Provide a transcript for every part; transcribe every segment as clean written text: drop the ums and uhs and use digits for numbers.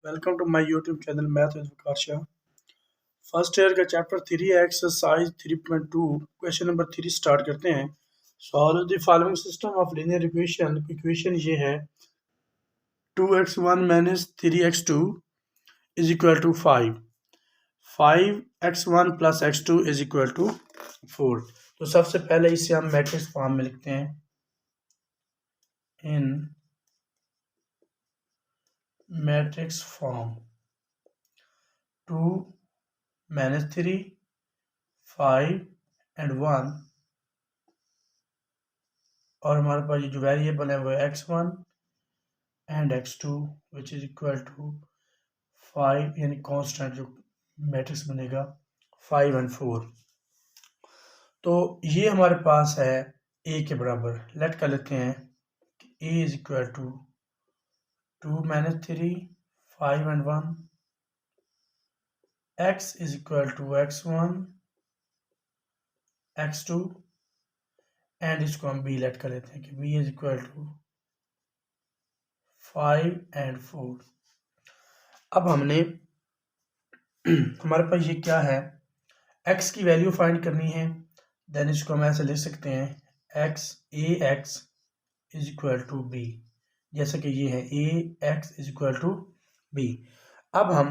Welcome to my YouTube channel math with Waqar Shah. First year का chapter 3 exercise 3.2 question number 3 start करते हैं। Solve the following system of linear equation. Equation ये है 2x1 minus 3x2 is equal to 5, 5x1 plus x2 is equal to 4। तो सबसे पहले इसे हम मैट्रिक्स फॉर्म में लिखते हैं। इन मैट्रिक्स फॉर्म 2 माइनस 3, 5 एंड 1, और हमारे पास ये जो वेरिएबल है वो x1 and x2 which is equal to 5, यानी कांस्टेंट जो मैट्रिक्स बनेगा 5 एंड 4। तो ये हमारे पास है a के बराबर। लेट कर लेते हैं कि a is equal to 2 minus 3, 5 and 1, x is equal to x1, x2 and इसको हम b लेट कर लेते हैं कि b is equal to 5 and 4। अब हमने हमारे पास ये क्या है, x की वैल्यू फाइंड करनी है। देन इसको हम ऐसे लिख सकते हैं ax is equal to b, जैसे कि ये है ax is equal to b। अब हम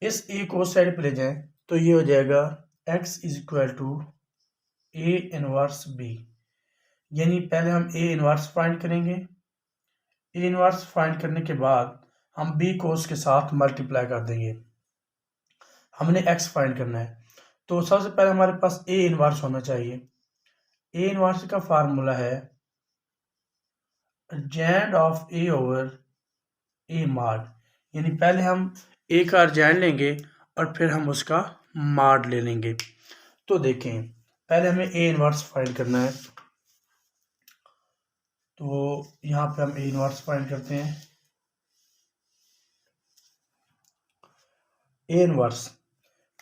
इस a को साइड पे ले जाएं तो ये हो जाएगा x is equal to a inverse b, यानी पहले हम a इनवर्स फाइंड करेंगे। a इनवर्स फाइंड करने के बाद हम b को उसके साथ मल्टीप्लाई कर देंगे। हमने x फाइंड करना है, तो सबसे पहले हमारे पास a इनवर्स होना चाहिए। a इनवर्स का फार्मूला है urgent of a over a mod, यानी पहले हम a का अर्जेंट लेंगे और फिर हम उसका मॉड ले लेंगे। तो देखें, पहले हमें a इनवर्स फाइंड करना है, तो यहाँ पे हम a इनवर्स फाइंड करते हैं। a इनवर्स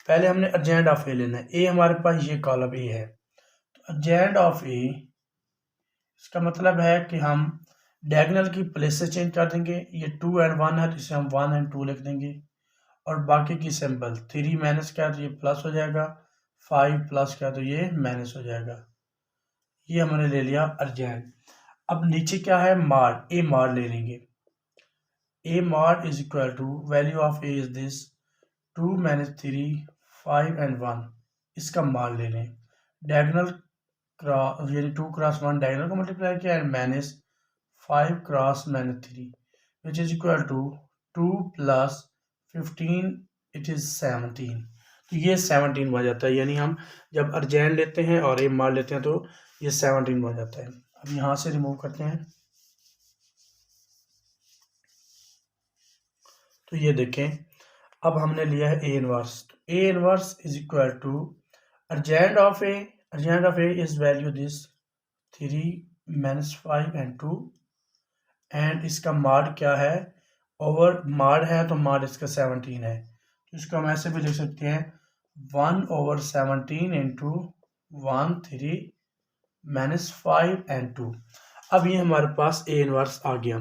पहले हमने अर्जेंट ऑफ a लेना है। a हमारे पास ये कॉलम a है, तो अर्जेंट ऑफ a इसका मतलब है कि हम डायगोनल की प्लेसेस चेंज कर देंगे। ये 2 एंड 1 है तो इसे हम 1 एंड 2 लिख देंगे, और बाकी की सिंबल 3 माइनस क्या है तो ये प्लस हो जाएगा, 5 प्लस क्या है तो ये माइनस हो जाएगा। ये हमने ले लिया अर्जेंट। अब नीचे क्या है, मॉड, ए मॉड ले लेंगे। A mod is equal to value of A is this 2 minus 3, 5 and 1, इसका मॉड ले लें। डायगोनल क्रॉस यानी 2 क्रॉस 1 डायगोनल को मल्टीप्लाई किया and minus 5 cross minus 3 which is equal to 2 plus 15 it is 17। तो ये 17 बन जाता है, यानी हम जब अर्जेंट लेते हैं और ए मार लेते हैं तो ये 17 बन जाता है। अब यहाँ से रिमूव करते हैं, तो ये देखें अब हमने लिया है A inverse. A inverse is equal to adjoint of A is value this 3 minus 5 and 2, and इसका मॉड क्या है, ओवर मॉड है तो मॉड इसका 17 है, तो इसको हम ऐसे भी लिख सकते हैं 1 ओवर 17 इंटू 1 3 माइनस 5 एंड 2। अब ये हमारे पास ए इनवर्स आ गया।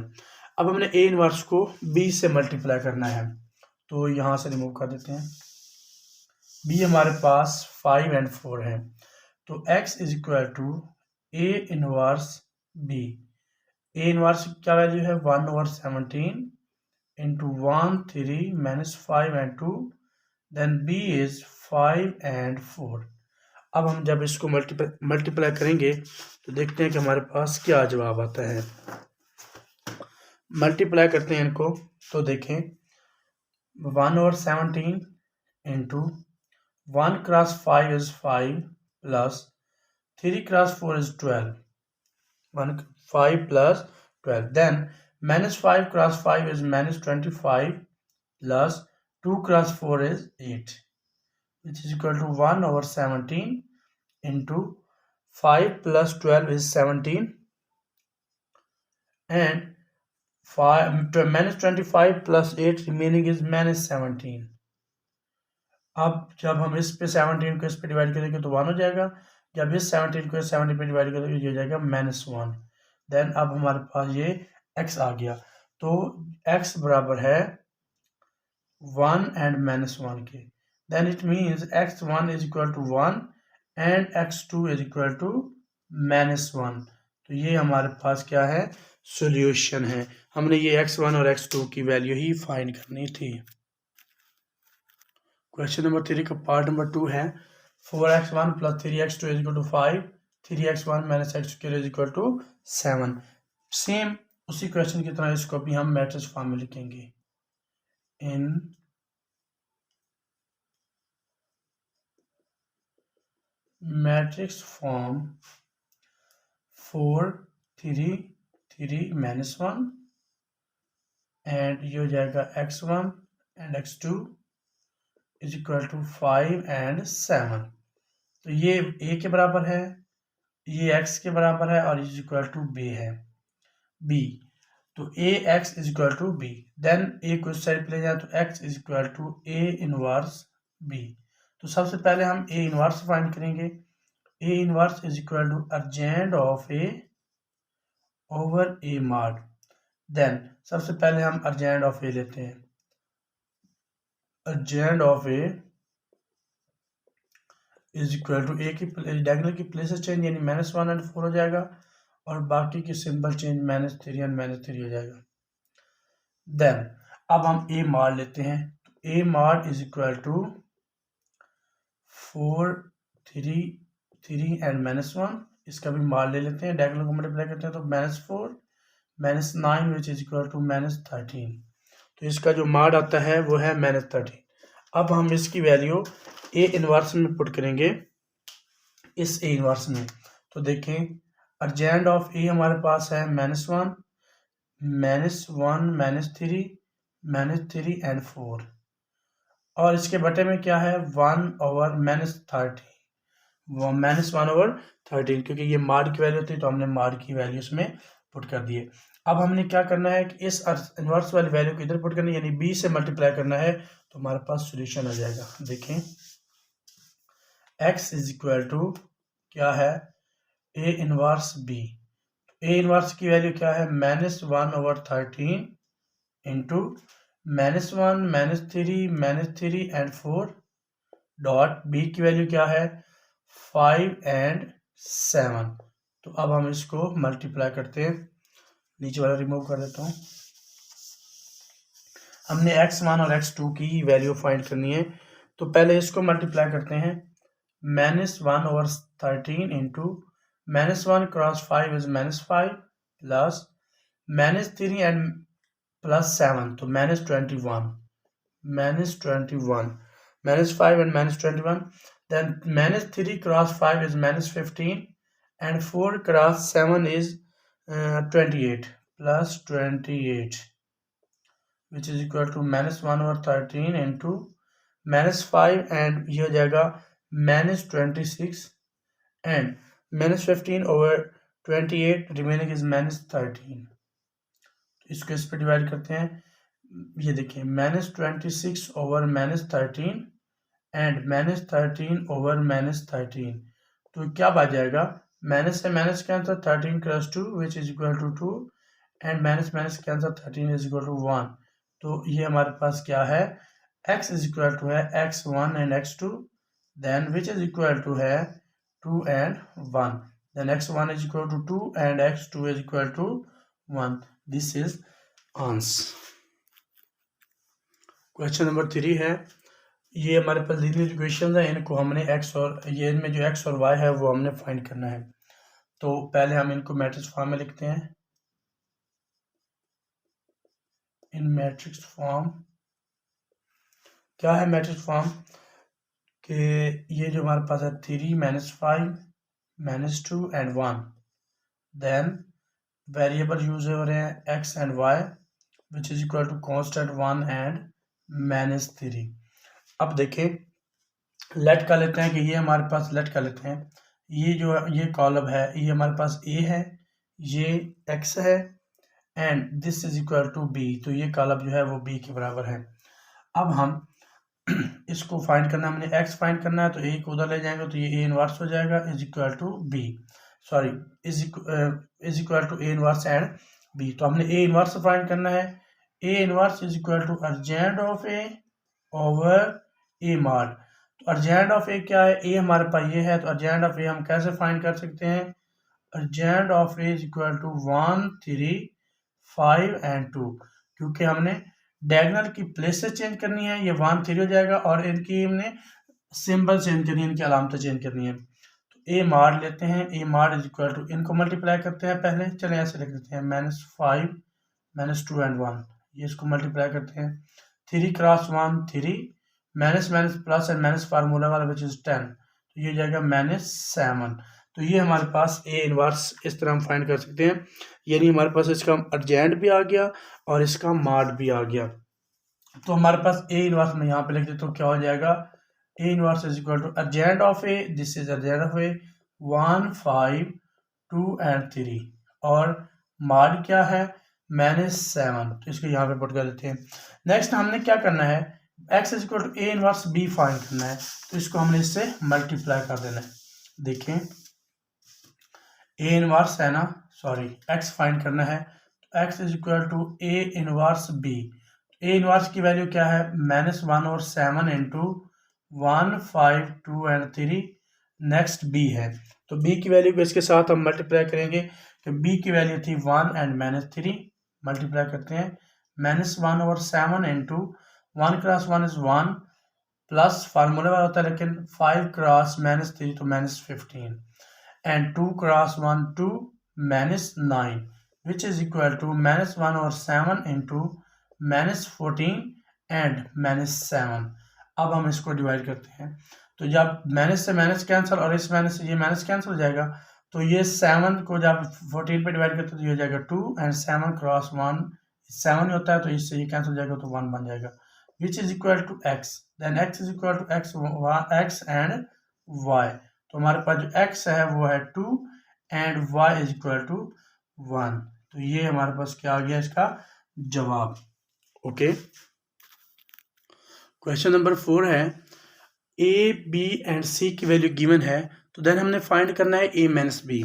अब हमने ए इनवर्स को b से मल्टीप्लाई करना है, तो यहाँ से रिमूव कर देते हैं। b हमारे पास 5 एंड 4 है, तो x is equal to A inverse b। A inverse क्या वैल्यू है 1 over 17 into 1 3 minus 5 and 2, then b is 5 and 4। अब हम जब इसको मल्टीप्लाई करेंगे तो देखते हैं कि हमारे पास क्या जवाब आता है। मल्टीप्लाई करते हैं इनको, तो देखें 1 over 17 into 1 cross 5 is 5 plus 3 cross 4 is 12, 5 plus 12, then minus 5 cross 5 is minus 25 plus 2 cross 4 is 8, which is equal to 1 over 17 into 5 plus 12 is 17 and 5 minus 25 plus 8 remaining is minus 17। अब जब हम इस पे 17 को इस पे डिवाइड करेंगे तो 1 हो जाएगा, जब इस 17 को 17 पे डिवाइड करेंगे ये हो जाएगा -1। देन अब हमारे पास ये x आ गया, तो x बराबर है 1 and -1 के, then it means x1 is equal to 1 and x2 is equal to -1। तो ये हमारे पास क्या है, सॉल्यूशन है। हमने ये x1 और x2 की वैल्यू ही फाइंड करनी थी। क्वेश्चन नंबर 3 का पार्ट नंबर 2 है 4x1 + 3x2 is equal to 5, 3x1 - x2 is equal to 7। Same उसी क्वेश्चन की तरह इसको भी हम मैट्रिक्स फॉर्म में लिखेंगे। इन मैट्रिक्स फॉर्म 4 3 3 -1 एंड ये हो जाएगा x1 and x2 is equal to 5 and 7। तो ये a के बराबर है, ये x के बराबर है और इज इक्वल टू b है, b। तो ax is equal to b, then a को इस साइड पे ले जाए तो x is equal to a inverse b। तो सबसे पहले हम a इनवर्स फाइंड करेंगे। a inverse is equal to adjoint of a over a mod. Then सबसे पहले हम अर्जेंट ऑफ a लेते हैं। Adjoint of a is equal to a की डायगोनल की प्लेसेस चेंज यानी -1 एंड 4 हो जाएगा और बाकी की सिंबल चेंज -3 एंड -3 हो जाएगा। देन अब हम a मॉड लेते हैं। तो a mod is equal to 4 3 3 and -1, इसका भी मॉड ले लेते हैं, डायगोनल को मल्टीप्लाई करते हैं तो -4 -9 विच इज इक्वल टू -13। तो इसका जो मॉड आता है वो है -13। अब हम इसकी वैल्यू a इनवर्स में पुट करेंगे, इस a इनवर्स में। तो देखें अर्जेंट ऑफ a हमारे पास है -1 -3 एंड 4 और इसके बटे में क्या है 1/-13, -1/13 क्योंकि ये मॉड की वैल्यू थी तो हमने मॉड की वैल्यू इसमें पुट कर दिए। अब हमने क्या करना है कि इस इनवर्स वाली वैल्यू को इधर पुट करना है यानी b से मल्टीप्लाई करना है तो हमारे पास सॉल्यूशन आ जाएगा। देखें x इज इक्वल टू क्या है a inverse b। a inverse की वैल्यू क्या है -1/13 इंटू -1 -3 एंड 4 डॉट b की वैल्यू क्या है 5 एंड 7। तो अब हम इसको मल्टीप्लाई करते हैं, नीचे वाला रिमूव कर देता हूँ। हमने x1 और x2 की वैल्यू फाइंड करनी है तो पहले इसको मल्टीप्लाई करते हैं। -1/13 into -1 cross 5 is -5 plus -3 and +7 तो -21 -5 and -21, then -3 cross 5 is -15 and 4 cross 7 is 28 plus 28 which is equal to -1/13 into -5 and ये हो जाएगा -26 and -15/28 remaining is -13। इसको इस पर डिवाइड करते हैं, ये देखिए -26 ओवर -13 एंड -13/-13 तो क्या बच जाएगा माइनस से minus cancer 13 cross 2 which is equal to 2 and minus minus cancer 13 is equal to 1। तो ये हमारे पास क्या है x इज इक्वल टू है x1 and x2 then which is equal to है 2 and 1 then x1 is equal to 2 and x2 is equal to 1। This is answer. Question number 3 है, ये हमारे पास लीनियर इक्वेशन है, इनको हमने x और ये इनमें जो x और y है वो हमने फाइंड करना है। तो पहले हम इनको मैट्रिक्स फॉर्म में लिखते हैं। इन मैट्रिक्स फॉर्म क्या है मैट्रिक्स फॉर्म कि ये जो हमारे पास है 3 -5 -2 एंड 1 देन वेरिएबल यूज हो रहे हैं x and y which is equal to constant 1 and -3। अब देखें लेट कर लेते हैं कि ये हमारे पास लेट कर लेते हैं, ये जो ये कॉलम है ये हमारे पास a है, ये x है and this is equal to b, तो ये कॉलम जो है वो b के बराबर है। अब हम इसको फाइंड करना है, हमने x फाइंड करना है तो a को उधर ले जाएंगे तो ये a इनवर्स हो जाएगा is equal to b, sorry is equal to a inverse and b। तो हमने a इनवर्स फाइंड करना है, a inverse is equal to adjoint of a over A mod. तो अर्जेंट ऑफ ए क्या है, ए हमारे पास ये है, तो अर्जेंट ऑफ ए हम कैसे फाइंड कर सकते हैं, adjoint of A is equal to 1 3 5 and 2, क्योंकि हमने डायगोनल की प्लेसेस चेंज करनी है, ये 1 3 हो जाएगा, और इनकी हमने सिंबल चेंज करनी है, इनकी अलामतें चेंज करनी है। तो ए मार लेते हैं, ए मार इज इक्वल टू, इनको मल्टीप्लाई करते हैं पहले, चले ऐसे लिख देते हैं -5 -2 एंड 1, ये इसको मल्टीप्लाई करते हैं, 3 cross 1 3, minus minus plus and minus formula वाला विच इज 10, तो ये हो जाएगा -7। तो ये हमारे पास ए इनवर्स इस तरह हम फाइंड कर सकते हैं, यानी हमारे पास इसका अर्जेंट भी आ गया और इसका मार्ड भी आ गया। तो हमारे पास ए इनवर्स में यहाँ पे लिख देते तो क्या हो जाएगा, A inverse is equal to adjoint of A, this is adjoint of A 1 5 2 and 3, और मार्ड क्या है -7, तो इसको यहाँ पे पुट कर देते हैं। नेक्स्ट हमने क्या करना है, x is equal to A inverse B find करना है, तो इसको हमने इससे मल्टीप्लाई कर देना है। देखें ए इनवर्स है ना, सॉरी x फाइंड करना है, तो x is equal to A inverse B, A inverse की वैल्यू क्या है -1 और 7 इंटू 1 5 2 एंड 3, नेक्स्ट b है, तो b की वैल्यू को इसके साथ हम मल्टीप्लाई करेंगे, कि b की वैल्यू थी 1 एंड -3, मल्टीप्लाई करते हैं, -1 और 7 into 1 cross 1 is 1, plus formula वाला होता है लेकिन 5 क्रॉस -3 तो -15, and 2 cross 1 2 -9, which is equal to -1 और 7 इंटू -14 एंड -7। अब हम इसको डिवाइड करते हैं, तो जब माइनस से माइनस कैंसिल और इस माइनस से ये माइनस कैंसिल हो जाएगा, तो ये 7 को जब 14 पे डिवाइड करते हैं तो ये हो जाएगा 2, एंड 7 क्रॉस 1 7 होता है, तो इससे ये कैंसिल हो जाएगा तो 1 बन जाएगा, which is equal to x, then x is equal to x and y। तो हमारे पास जो x है वो है 2 and y is equal to 1, तो ये हमारे पास क्या आ गया इसका जवाब। ओके, क्वेश्चन नंबर 4 है, ए बी एंड सी की वैल्यू गिवन है, तो देन हमने फाइंड करना है ए माइनस बी।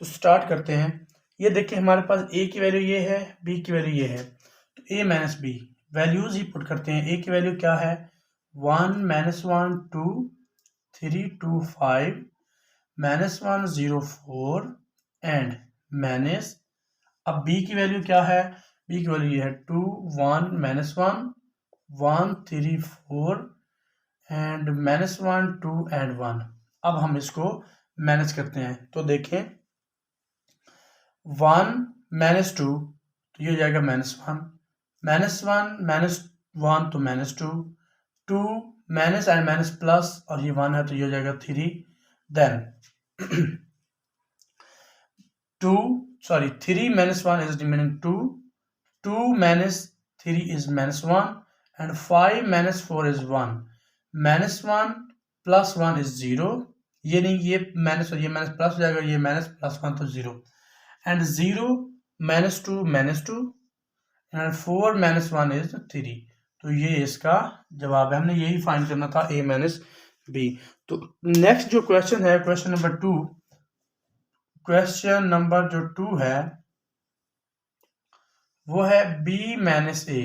तो स्टार्ट करते हैं, ये देखिए हमारे पास ए की वैल्यू ये है, बी की वैल्यू ये है, तो ए माइनस बी वैल्यूज ही पुट करते हैं। ए की वैल्यू क्या है 1 -1 2 3 2 5 -1 0 4 एंड माइनस, अब बी की वैल्यू क्या है, बी की वैल्यू ये है 2 1 -1 1 3 4 एंड -1 2 एंड 1। अब हम इसको मैनेज करते हैं, तो देखें 1 -2 तो ये हो जाएगा -1 -1 तो -2 2 माइनस एंड माइनस प्लस और ये 1 है तो ये हो जाएगा 3, then 3 -1 is remaining 2 -3 is -1 and 5 -4 is 1, -1 plus 1 is 0, ये नहीं ये माइनस और ये माइनस प्लस हो जाएगा, ये माइनस प्लस 1 तो 0, एंड 0 -2 एंड 4 -1 is 3, तो ये इसका जवाब है। हमने यही फाइंड करना था a माइनस बी। तो नेक्स्ट जो क्वेश्चन है, क्वेश्चन नंबर 2, क्वेश्चन नंबर जो 2 है वो है b माइनस ए।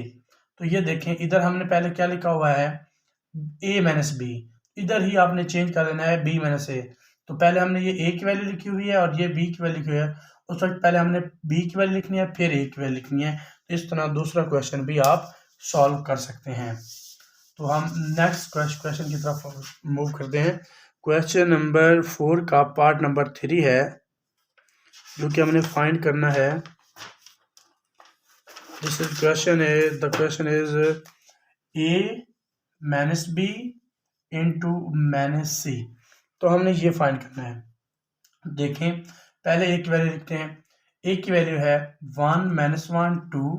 तो ये देखें इधर हमने पहले क्या लिखा हुआ है a माइनस बी, इधर ही आपने चेंज कर देना है b माइनस ए। तो पहले हमने ये a की वैल्यू लिखी हुई है और ये b की वैल्यू लिखी हुई है, उस वक्त पहले हमने b की वैल्यू लिखनी है फिर a की वैल्यू लिखनी है। तो इस तरह दूसरा क्वेश्चन भी आप सॉल्व कर सकते हैं। तो हम नेक्स्ट क्वेश्चन की तरफ मूव करते हैं। क्वेश्चन नंबर 4 का पार्ट नंबर 3 है जो कि हमने फाइंड करना है। This is question is the question is a minus B into minus C. तो हमने ये फाइंड करना है। देखें पहले a की वैल्यू लिखते हैं, a की वैल्यू है 1 -1 2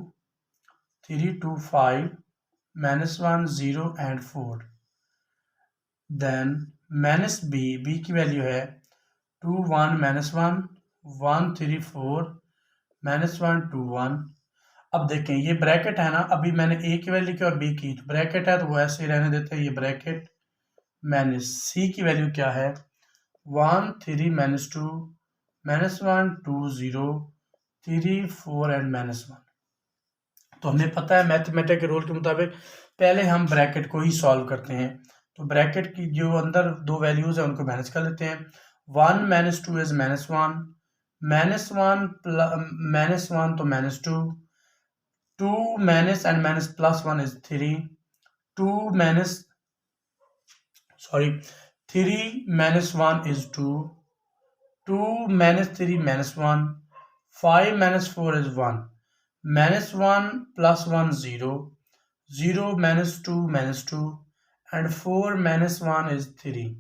3 2 5 -1 0 एंड 4, देन माइनस b की वैल्यू है 2 1 -1 1 3 4 -1 2 1। अब देखें ये ब्रैकेट है ना, अभी मैंने a की वैल्यू लिखी और b की, तो ब्रैकेट है तो वो ऐसे ही रहने देते हैं ये ब्रैकेट। माइनस c की वैल्यू क्या है 1 3 -2 -1 2 0 3 4 एंड -1। तो हमें पता है मैथमेटिक के रूल के मुताबिक पहले हम ब्रैकेट को ही सॉल्व करते हैं। तो ब्रैकेट की जो अंदर दो वैल्यूज है उनको मैनेज कर लेते हैं। 1 - 2 इज -1, -1 तो -2, 2 - and -+1 is 3, 2 - 3 - 1 is 2, 2 - 3 -1, 5 - 4 is 1, -1 + 1 0, 0 - 2 -2 and 4 - 1 is 3।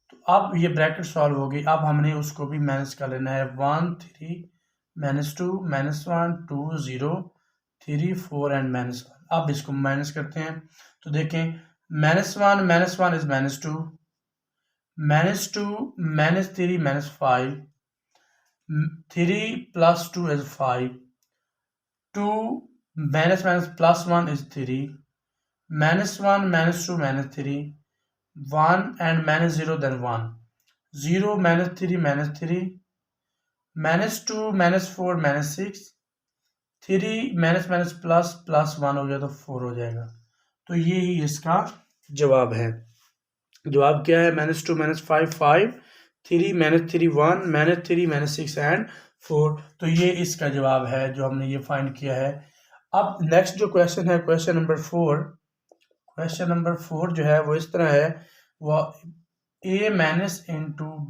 तो अब ये ब्रैकेट सॉल्व हो गई। अब हमने उसको भी मैनेज कर लेना है। 1 3 -2 -1 2 0 3 4 एंड -1। अब इसको मैनेज करते हैं। तो देखें -1 - 1 is -2, -2 -3 -5, 3 + 2 is 5, 2 -+1 is 3, -1 -2 -3, 1 and -0 then 1, 0 -3 -3, -2 -4 -6, 3 ++1 हो गया तो 4 हो जाएगा। तो ये ही इसका जवाब है। जवाब क्या है? -2 -5 5, 3 -3 1, -3 -6 एंड 4। तो ये इसका जवाब है जो हमने ये फाइंड किया है। अब नेक्स्ट जो क्वेश्चन है, क्वेश्चन नंबर 4 जो है वो इस तरह है, वो a -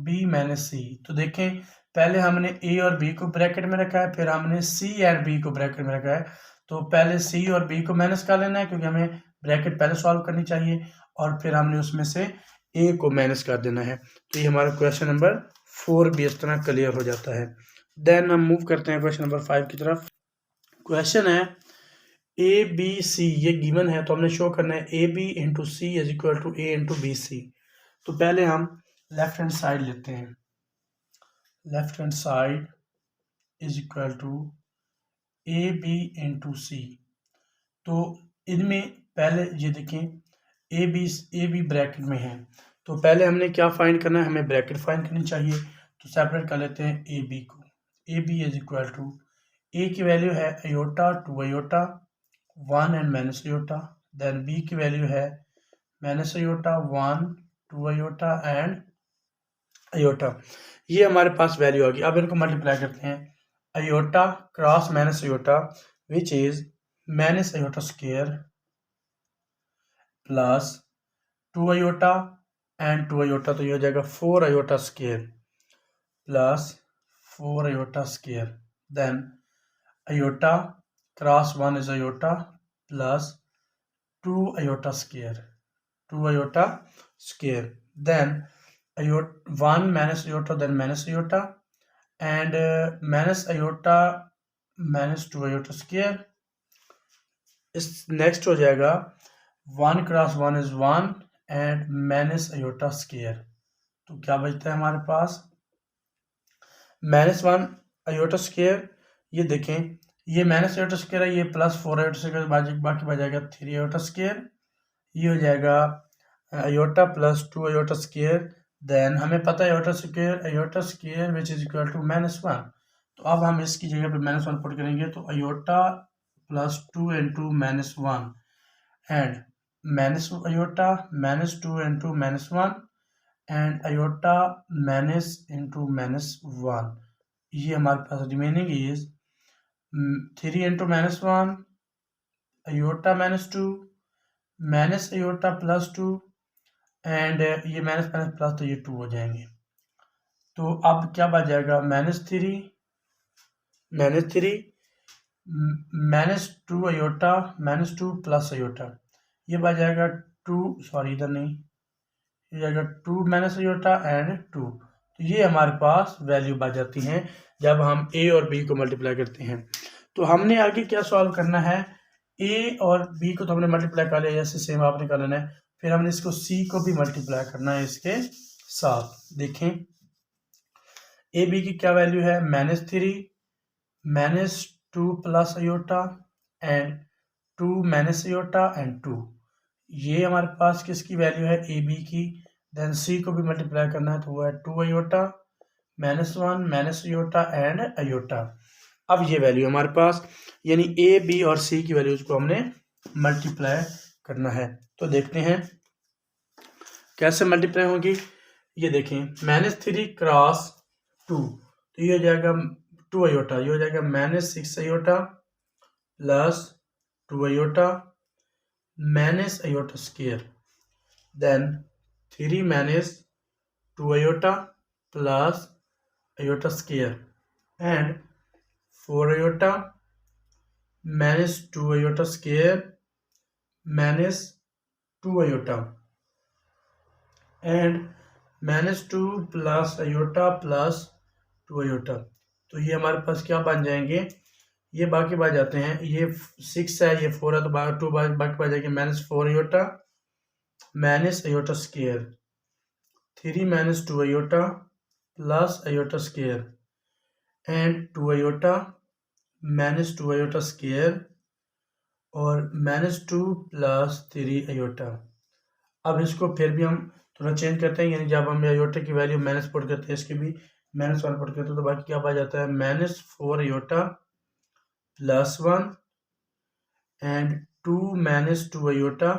b - c। तो देखें पहले हमने a और b को ब्रैकेट में रखा है, फिर हमने c और b को ब्रैकेट में रखा है। तो पहले c और b को मैनेज कर लेना है क्योंकि हमें ब्रैकेट पहले सॉल्व करनी चाहिए, और फिर हमने उसमें से a को मैनेज कर देना है। तो ये हमारा क्वेश्चन नंबर 4 भी इस तरह क्लियर हो जाता है। देन हम मूव करते हैं क्वेश्चन नंबर 5 की तरफ। क्वेश्चन है ए बी सी, ये गिवन है तो हमने शो करना है A B into C is equal to A into B C. तो पहले हम लेफ्ट हैंड साइड लेते हैं। Left hand side is equal to A B into C. तो इनमें पहले ये देखें ए बी ब्रैकेट में है, तो पहले हमने क्या फाइंड करना है? हमें ब्रैकेट फाइंड करनी चाहिए। तो सेपरेट कर लेते हैं ए बी को। A B is equal to, A की वैल्यू है iota 2 iota 1 and minus iota, then B की वैल्यू है minus iota 1 2 iota and iota. ये हमारे पास वैल्यू आ गई। अब इनको मल्टीप्लाई करते हैं। Iota cross minus iota which is minus iota square plus 2 iota and 2 iota, तो ये हो जाएगा 4 iota square plus 4 iota square, then iota cross 1 is iota plus 2 iota square, 2 iota square, then iota 1 minus iota, then minus iota and minus iota minus 2 iota square। इस next हो जाएगा 1 cross 1 is 1 and minus iota square। तो क्या बचता है हमारे पास? -1 iota square, ये देखें ये माइनस आयोटा स्क्वायर है, ये प्लस 4 आयोटा स्क्वायर, बाकी बच जाएगा 3 आयोटा स्क्वायर। ये हो जाएगा iota plus 2 iota square, then हमें पता है iota square which is equal to -1। तो अब हम इसकी जगह पे -1 पुट करेंगे, तो iota plus 2 into -1 and minus iota -2 into -1 and iota minus into -1। ये हमारे पास remaining is 3 into -1 iota -2 minus iota plus 2 and ये माइनस प्लस, तो ये 2 हो जाएंगे। तो अब क्या बच जाएगा? -3 -2 अयोटा -2 प्लस अयोटा, ये बच जाएगा 2, सॉरी इधर नहीं, ये जाएगा 2 माइनस अयोटा एंड 2। तो ये हमारे पास वैल्यू बच जाती हैं जब हम ए और बी को मल्टीप्लाई करते हैं। तो हमने आगे क्या सॉल्व करना है? ए और बी को तो हमने मल्टीप्लाई कर लिया, जैसे सेम आपने कर लेना है। फिर हमने इसको सी को भी मल्टीप्लाई करना है इसके साथ। देखें ए बी की क्या वैल्यू है? -3 -2 plus iota and 2 minus iota and 2। ये हमारे पास किसकी वैल्यू है? ए बी की। देन सी को भी मल्टीप्लाई करना है, तो वो है 2 iota -1 minus iota and iota. अब ये वैल्यू हमारे पास, यानी ए बी और सी की वैल्यूज को हमने मल्टीप्लाई करना है। तो देखते हैं कैसे मल्टीप्लाई होगी। ये देखें, -3 क्रॉस 2, तो ये हो जाएगा 2 आयोटा, ये हो जाएगा -6 iota plus 2 iota minus iota square, then 3 minus 2 iota plus iota square and 4 iota minus 2 iota square minus 2 iota and -2 plus iota plus 2 iota. तो ये हमारे पास क्या बन जाएंगे, ये बाकी बच जाते हैं, ये 6 है, ये 4 है, तो बाकी 2 बाकी बच जाएंगे -4 iota minus iota square, 3 minus 2 iota plus iota square and 2 iota minus 2 iota square और -2 प्लस 3 आयोटा। अब इसको फिर भी हम थोड़ा चेंज करते हैं, यानी जब हम आयोटा की वैल्यू माइनस पुट करते हैं, इसकी भी -1 पुट करते हैं, तो बाकी क्या बच जाता है -4 iota plus 1 and 2 minus 2 iota,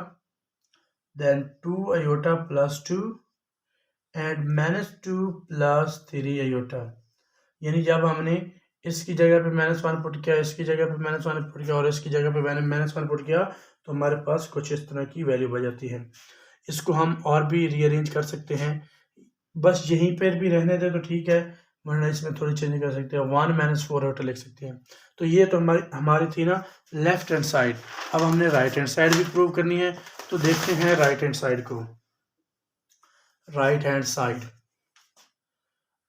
then 2 iota plus 2 and -2 plus 3 iota. यानी जब हमने इसकी जगह पे -1 पुट किया, इसकी जगह पे -1 पुट किया और इसकी जगह पे मैंने -1 पुट किया, तो हमारे पास कुछ इस तरह की वैल्यू बच जाती है। इसको हम और भी रीअरेंज कर सकते हैं, बस यहीं पर भी रहने दें तो ठीक है, वरना इसमें थोड़ी चेंज कर सकते हैं, 1 माइनस 4 आयोटा लिख सकते हैं। तो ये तो हमारी थी ना लेफ्ट हैंड साइड। अब हमने राइट हैंड साइड भी प्रूव करनी है, तो देखते हैं राइट हैंड साइड को। राइट हैंड साइड,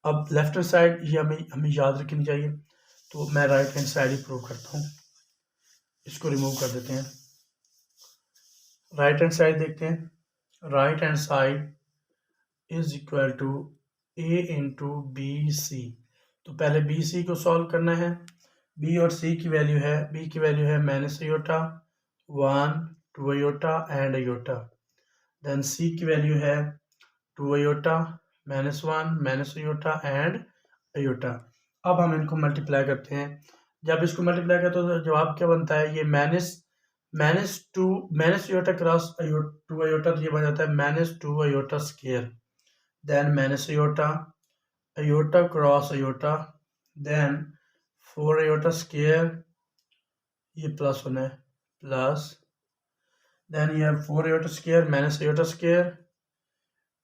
अब लेफ्ट हैंड साइड ये हमें याद रखनी चाहिए, तो मैं राइट हैंड साइड ही प्रूव करता हूँ। इसको रिमूव कर देते हैं। राइट हैंड साइड देखते हैं, right hand side is equal to a into B C. तो पहले बी सी को सॉल्व करना है। बी और सी की वैल्यू है, बी की वैल्यू है minus iota 1 2 iota and iota, then C की वैल्यू है 2 iota -1 minus iota and iota. अब हम इनको मल्टीप्लाई करते हैं। जब इसको मल्टीप्लाई करते हैं तो जवाब क्या बनता है, ये -2 माइनस आयोटा क्रॉस 2 आयोटा, तो ये बन जाता है -2 iota square, then minus iota cross iota, then 4 iota square, ये +1 है, प्लस देन ये 4 iota square minus iota square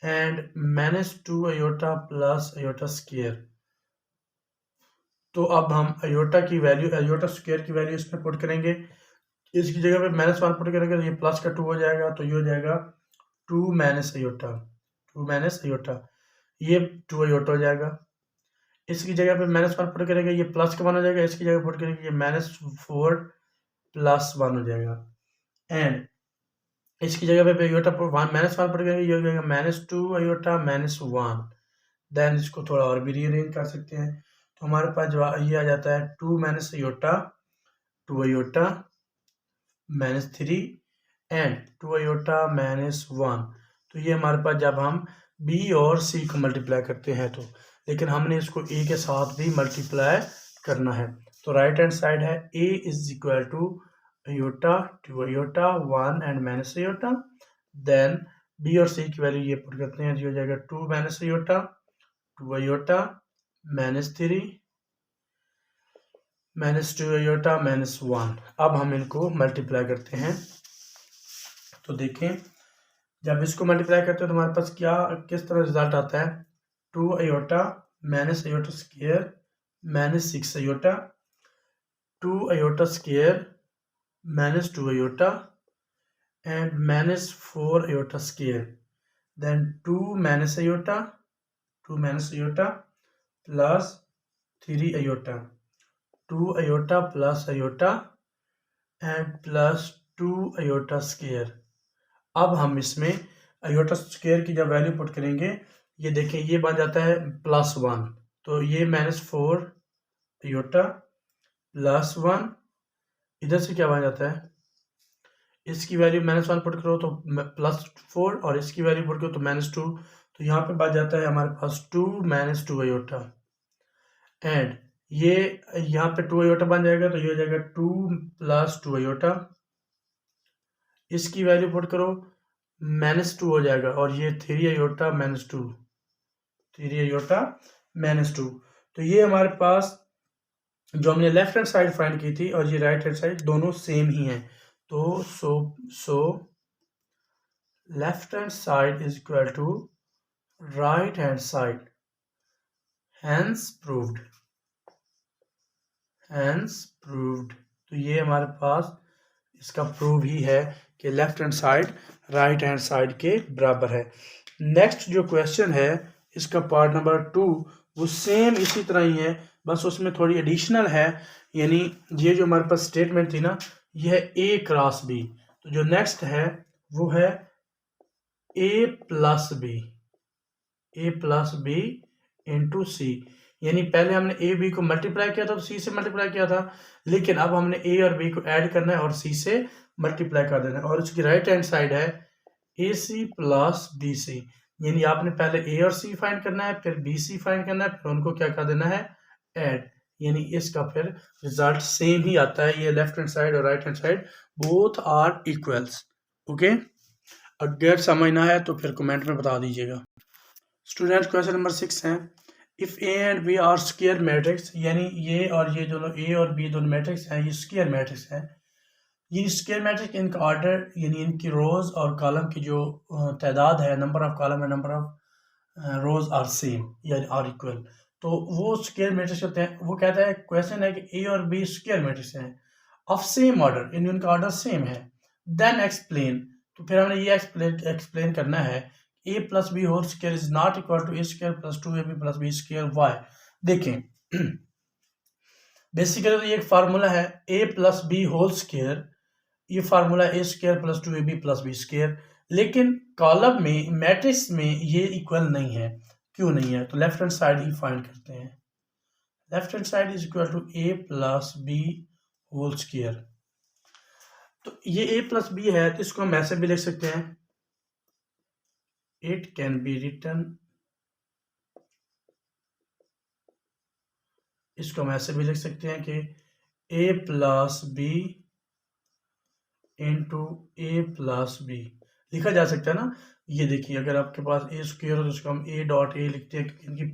and -2 iota plus iota square. तो अब हम आयोटा की वैल्यू, आयोटा स्क्वायर की वैल्यू इसमें पुट करेंगे, इसकी जगह पे -1 पुट करेंगे तो ये प्लस का 2 हो जाएगा, तो ये हो जाएगा 2 माइनस आयोटा, 2 माइनस आयोटा, ये 2 आयोटा हो जाएगा। इसकी जगह पे -1 पुट करेंगे, ये प्लस का 1 हो जाएगा, इसकी जगह पुट करेंगे ये -4 प्लस 1 हो जाएगा एंड इसकी जगह पे आयोटा -1 पुट करेंगे, ये हो जाएगा -2 आयोटा -1। देन इसको थोड़ा और भी रीअरेंज कर सकते हैं, तो हमारे पास जो ये आ जाता है 2 minus iota 2 iota -3 and 2 iota -1। तो ये हमारे पास जब हम b और c को मल्टीप्लाई करते हैं तो, लेकिन हमने इसको a के साथ भी मल्टीप्लाई करना है। तो राइट हैंड साइड है a is equal to iota 2 iota 1 and minus iota, then b और c की वैल्यू ये पुट करते हैं, ये हो जाएगा 2 माइनस आयोटा 2 आयोटा -3 -2 आयोटा -1। अब हम इनको मल्टीप्लाई करते हैं, तो देखें जब इसको मल्टीप्लाई करते हैं तो हमारे पास क्या किस तरह रिजल्ट आता है, 2 iota minus iota square -6 iota, 2 iota square -2 iota and -4 iota square, then 2 minus iota plus 3 iota, 2 iota plus iota and plus 2 iota square. अब हम इसमें आयोटा स्क्वायर की जब वैल्यू पुट करेंगे, ये देखें ये बन जाता है +1, तो ये -4 आयोटा +1, इधर से क्या बन जाता है, इसकी वैल्यू -1 पुट करो तो +4 और इसकी वैल्यू पुट करो तो -2, तो यहाँ पे बच जाता है हमारे पास 2 -2 आयोटा एंड ये यहाँ पे 2 आयोटा बन जाएगा, तो ये हो जाएगा 2 + 2 आयोटा इसकी वैल्यू पुट करो, -2 हो जाएगा, और ये 3 आयोटा -2, 3 आयोटा -2। तो ये हमारे पास जो हमने लेफ्ट हैंड साइड फाइंड की थी और ये राइट हैंड साइड दोनों सेम ही हैं। तो so left hand side is equal to right hand side, hence proved, hence proved. तो ये हमारे पास इसका प्रूव ही है कि left hand side right hand side के बराबर है। नेक्स्ट जो क्वेश्चन है इसका पार्ट नंबर 2 वो सेम इसी तरह ही है, बस उसमें थोड़ी एडिशनल है। यानी ये जो हमारे पास स्टेटमेंट थी ना, ये है A क्रॉस B। तो जो नेक्स्ट है वो है A plus B, A plus B into C। यानी पहले हमने ए बी को मल्टीप्लाई किया था तो सी से मल्टीप्लाई किया था, लेकिन अब हमने ए और बी को ऐड करना है और सी से मल्टीप्लाई कर देना है। और उसकी राइट हैंड साइड है ए सी प्लस बी सी। यानी आपने पहले ए और सी फाइंड करना है, फिर बी सी फाइंड करना है, फिर उनको क्या कर देना है, ऐड। यानी इसका फिर रिजल्ट सेम ही आता है। ये लेफ्ट हैंड साइड और right hand side both are equals. Okay, अगर समझना है तो फिर कमेंट में बता दीजिएगा। स्टूडेंट क्वेश्चन नंबर 6 है, if A and B are square matrix, यानी ये और ये दोनों ए और बी दोनों मैट्रिक्स हैं, ये स्क्वायर मैट्रिक्स हैं। ये स्क्वायर मैट्रिक्स इनका ऑर्डर यानी इनकी रोज और कॉलम की जो तादाद है, number of column and number of rows are same या आर इक्वल, तो वो स्क्वायर मैट्रिक्स होते हैं। वो कहता है, क्वेश्चन है कि ए और बी स्क्वायर मैट्रिक्स हैं ऑफ सेम ऑर्डर, यानी उनका ऑर्डर सेम है। देन एक्सप्लेन, तो फिर हमने ये एक्सप्लेन करना है, a plus B whole square is not equal to A square plus 2ab plus B square why. देखें बेसिकली तो ये एक फार्मूला है a plus B whole square, ये formula A square plus 2ab plus B square, लेकिन column में matrix में ये इक्वल नहीं है। क्यों नहीं है? तो लेफ्ट हैंड साइड ही फाइंड करते हैं। Left hand side is equal to a plus B whole square. तो ये a प्लस बी है, तो इसको हम ऐसे भी लिख सकते हैं, it can be written, इसको हम ऐसे भी लिख सकते हैं कि a plus B into A plus B लिखा जा सकता है ना। ये देखिए, अगर आपके पास ए स्क्वायर हो तो उसको हम a डॉट ए लिखते हैं, क्योंकि इनकी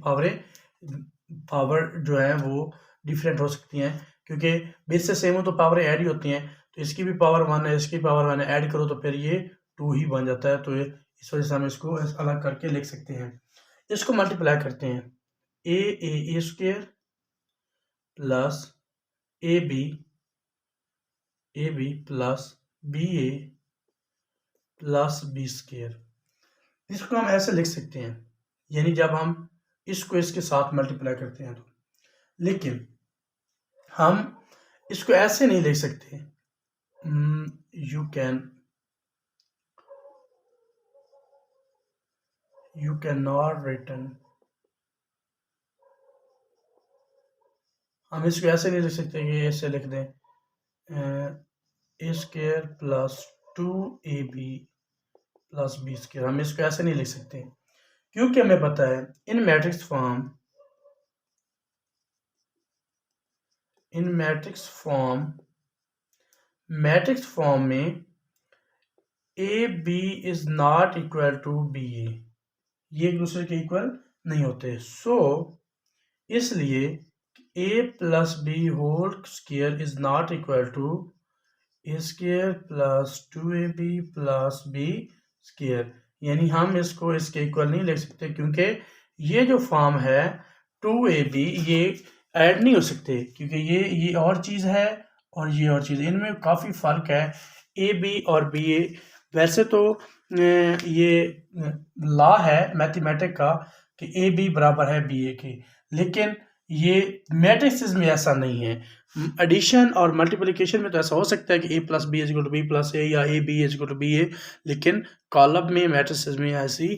पावर जो है वो डिफरेंट हो सकती हैं, क्योंकि बेस से सेम हो तो पावर ऐड ही होती हैं। तो इसकी भी पावर 1 है, इसकी पावर 1 है, ऐड करो तो फिर ये 2 ही बन जाता है। तो इस वजह से हम इसको अलग करके लिख सकते हैं। इसको मल्टीप्लाई करते हैं, A square plus A B plus B A plus B square. इसको हम ऐसे लिख सकते हैं, यानी जब हम इसको इसके साथ मल्टीप्लाई करते हैं तो, लेकिन हम इसको ऐसे नहीं लिख सकते। यू कैन नॉट रिटन, हम इसको ऐसे नहीं लिख सकते कि ऐसे लिख दें A square plus 2ab plus B square. हम इसको ऐसे नहीं लिख सकते, क्योंकि हमें पता है इन मैट्रिक्स फॉर्म में A B is not equal to B A, ये एक दूसरे के इक्वल नहीं होते। सो इसलिए A plus B whole square is not equal to A square plus 2ab plus B square. यानी हम इसको इसके इक्वल नहीं लिख सकते, क्योंकि ये जो फॉर्म है 2ab ये ऐड नहीं हो सकते, क्योंकि ये और चीज़ है और ये और चीज़, इनमें काफ़ी फ़र्क है ए बी और बी ए। वैसे तो ये लॉ है मैथमेटिक का कि ए बी बराबर है बी ए के, लेकिन ये मैट्रिक्स में ऐसा नहीं है। एडिशन और मल्टीप्लिकेशन में तो ऐसा हो सकता है कि A plus B is equal to B plus A या A B is equal to B A, लेकिन कॉलम में मैट्रिक्स में ऐसी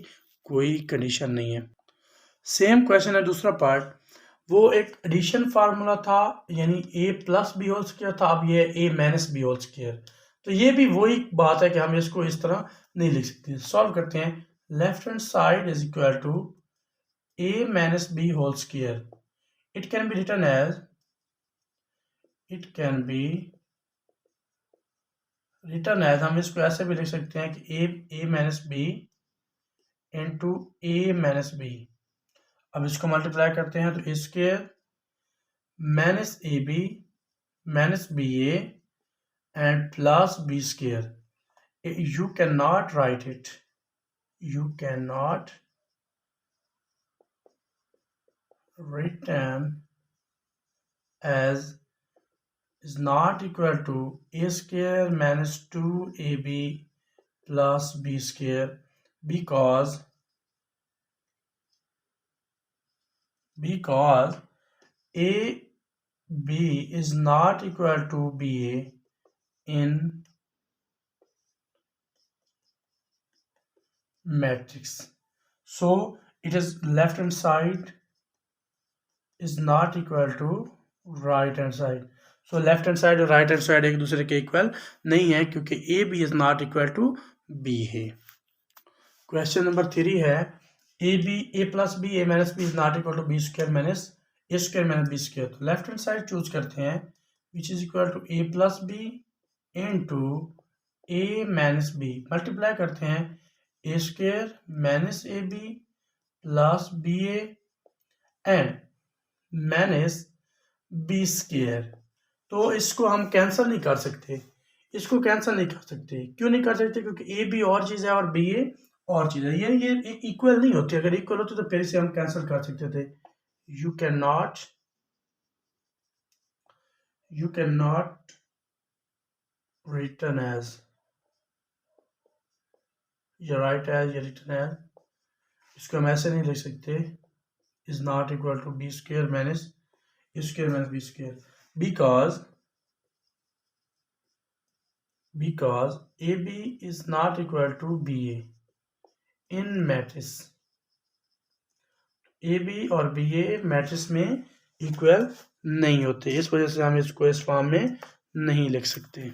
कोई कंडीशन नहीं है। सेम क्वेश्चन है दूसरा पार्ट, वो एक एडिशन फार्मूला था, यानी ए प्लस बी होल स्क्वायर था, अब ये ए माइनस बी होल स्क्वायर। तो ये भी वही बात है कि हम इसको इस तरह नहीं लिख सकते। सॉल्व करते हैं, left hand side is equal to a minus b whole square. It can be written as written as हम इसको ऐसे भी लिख सकते हैं कि A minus B into A minus B. अब इसको मल्टीप्लाई करते हैं तो A square minus A B minus B A and plus B square. You cannot write it. You cannot written as is not equal to a square minus 2ab plus b square because a b is not equal to ba in matrix. So it is left hand side is not equal to right hand side. So left hand side और right hand side एक दूसरे के equal नहीं है क्योंकि A B is not equal to B है। Question number 3 है A plus B A minus B is not equal to B square minus A square minus B square. तो left hand side choose करते हैं which is equal to A plus B into A minus B multiply करते हैं A square minus A B plus B A and minus B square. तो इसको हम cancel नहीं कर सकते, इसको कैंसिल नहीं कर सकते। क्यों नहीं कर सकते? क्योंकि ए बी और चीज़ है और बी ए और चीज़ है, ये इक्वल नहीं होती। अगर इक्वल होती तो फिर से हम कैंसिल कर सकते थे। You can not written as ये राइट एज ये रिटर्न एज, इसको हम ऐसे नहीं लिख सकते is not equal to B square minus A square minus B square because AB is not equal to BA in matrix. AB और BA matrix में इक्वल नहीं होते, इस वजह से हम इसको इस फॉर्म में नहीं लिख सकते।